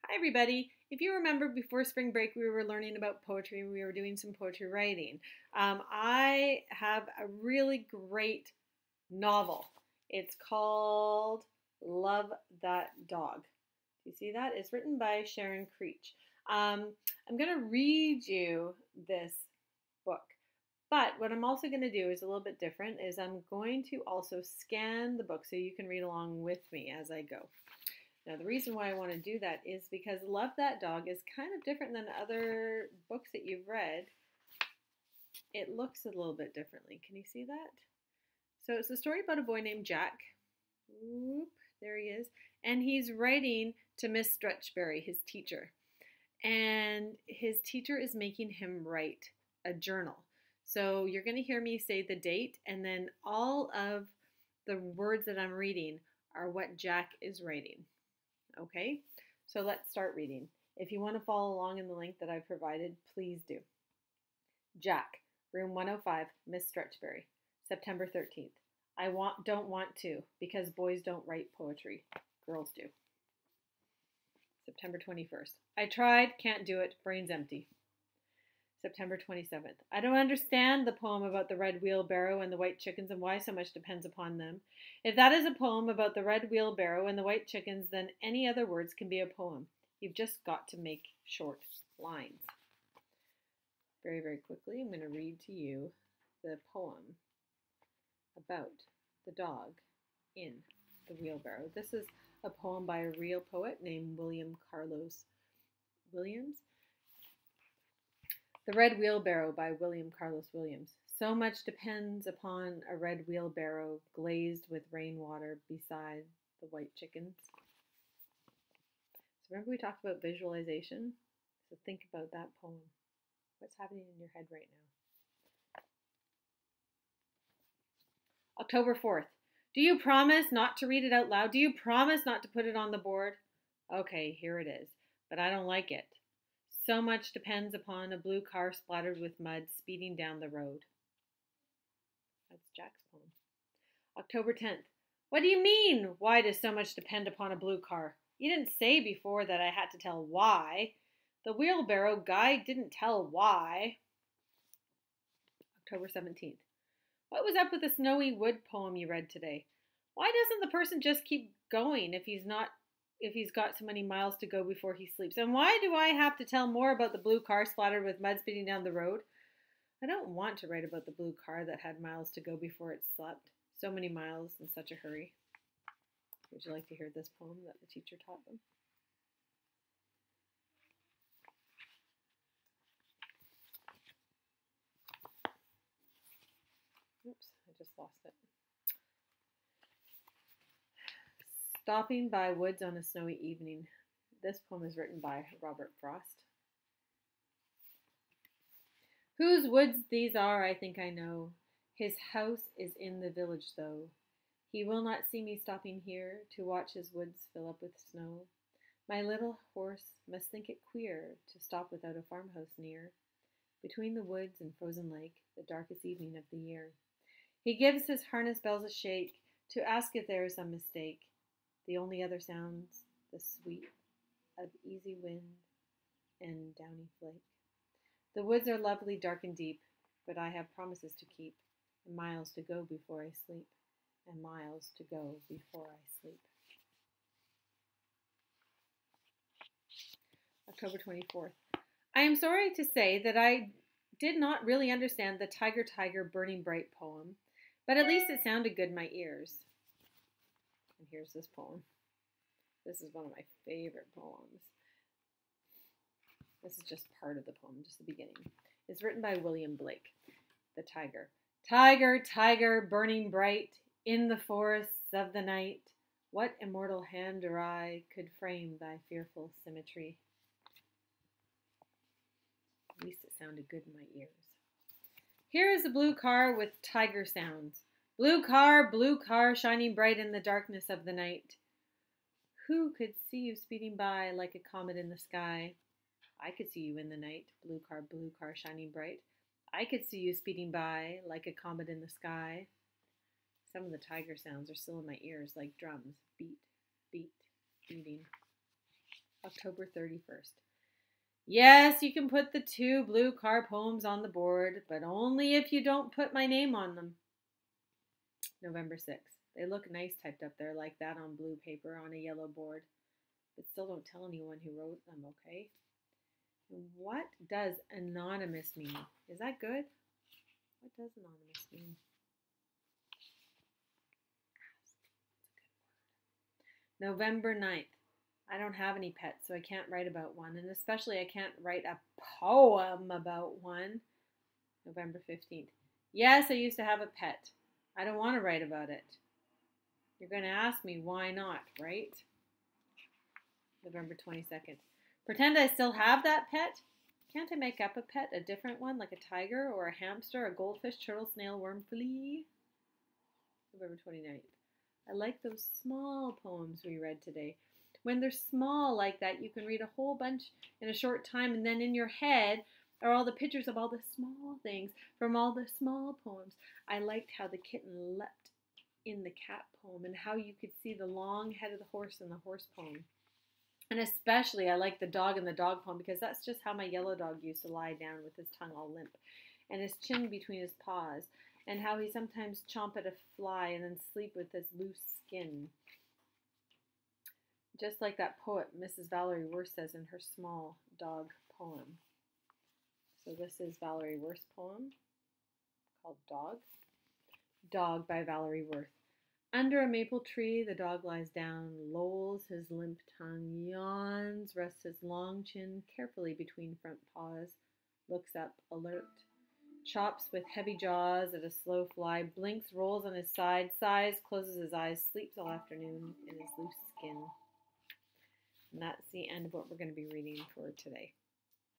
Hi everybody. If you remember before spring break we were learning about poetry and we were doing some poetry writing. I have a really great novel. It's called Love That Dog. Do you see that? It's written by Sharon Creech. I'm going to read you this book. But what I'm also going to do is a little bit different is I'm going to also scan the book so you can read along with me as I go. Now, the reason why I want to do that is because Love That Dog is kind of different than other books that you've read. It looks a little bit differently. Can you see that? So it's a story about a boy named Jack. Oop, there he is. And he's writing to Miss Stretchberry, his teacher. And his teacher is making him write a journal. So you're going to hear me say the date, and then all of the words that I'm reading are what Jack is writing. Okay, so let's start reading. If you want to follow along in the link that I provided, please do. Jack, room 105, Miss Stretchberry, September 13th. I don't want to, because boys don't write poetry. Girls do. September 21st. I tried, can't do it, brain's empty. September 27th. I don't understand the poem about the red wheelbarrow and the white chickens and why so much depends upon them. If that is a poem about the red wheelbarrow and the white chickens, then any other words can be a poem. You've just got to make short lines. Very, very quickly, I'm going to read to you the poem about the dog in the wheelbarrow. This is a poem by a real poet named William Carlos Williams. The Red Wheelbarrow by William Carlos Williams. So much depends upon a red wheelbarrow glazed with rainwater beside the white chickens. So remember we talked about visualization? So think about that poem. What's happening in your head right now? October 4th. Do you promise not to read it out loud? Do you promise not to put it on the board? Okay, here it is. But I don't like it. So much depends upon a blue car splattered with mud speeding down the road. That's Jack's poem. October 10th. What do you mean? Why does so much depend upon a blue car? You didn't say before that I had to tell why. The wheelbarrow guy didn't tell why. October 17th. What was up with the snowy wood poem you read today? Why doesn't the person just keep going if he's got so many miles to go before he sleeps? And why do I have to tell more about the blue car splattered with mud speeding down the road? I don't want to write about the blue car that had miles to go before it slept. So many miles in such a hurry. Would you like to hear this poem that the teacher taught them? Oops, I just lost it. Stopping by woods on a snowy evening. This poem is written by Robert Frost. Whose woods these are, I think I know. His house is in the village, though. He will not see me stopping here to watch his woods fill up with snow. My little horse must think it queer to stop without a farmhouse near. Between the woods and frozen lake, the darkest evening of the year. He gives his harness bells a shake to ask if there is some mistake. The only other sounds, the sweep of easy wind and downy flake. The woods are lovely, dark and deep, but I have promises to keep, and miles to go before I sleep, and miles to go before I sleep. October 24th. I am sorry to say that I did not really understand the Tiger, Tiger, Burning Bright poem, but at least it sounded good in my ears. And here's this poem. This is one of my favorite poems. This is just part of the poem, just the beginning. It's written by William Blake. The Tiger. Tiger, tiger, burning bright in the forests of the night, what immortal hand or eye could frame thy fearful symmetry? At least it sounded good in my ears. Here is a blue car with tiger sounds. Blue car, shining bright in the darkness of the night. Who could see you speeding by like a comet in the sky? I could see you in the night, blue car, shining bright. I could see you speeding by like a comet in the sky. Some of the tiger sounds are still in my ears like drums. Beat, beat, beating. October 31st. Yes, you can put the 2 blue car poems on the board, but only if you don't put my name on them. November 6th. They look nice typed up there like that on blue paper on a yellow board. But still don't tell anyone who wrote them, okay? What does anonymous mean? Is that good? What does anonymous mean? November 9th. I don't have any pets, so I can't write about one. And especially I can't write a poem about one. November 15th. Yes, I used to have a pet. I don't want to write about it. You're going to ask me why not, right? November 22nd. Pretend I still have that pet? Can't I make up a pet, a different one, like a tiger or a hamster, a goldfish, turtle, snail, worm, flea? November 29th. I like those small poems we read today. When they're small like that, you can read a whole bunch in a short time, and then in your head are all the pictures of all the small things from all the small poems. I liked how the kitten leapt in the cat poem and how you could see the long head of the horse in the horse poem. And especially I like the dog in the dog poem because that's just how my yellow dog used to lie down with his tongue all limp and his chin between his paws, and how he sometimes chomp at a fly and then sleep with his loose skin. Just like that poet Mrs. Valerie Worth says in her small dog poem. So this is Valerie Worth's poem called Dog. Dog by Valerie Worth. Under a maple tree the dog lies down, lolls his limp tongue, yawns, rests his long chin carefully between front paws, looks up, alert, chops with heavy jaws at a slow fly, blinks, rolls on his side, sighs, closes his eyes, sleeps all afternoon in his loose skin. And that's the end of what we're going to be reading for today.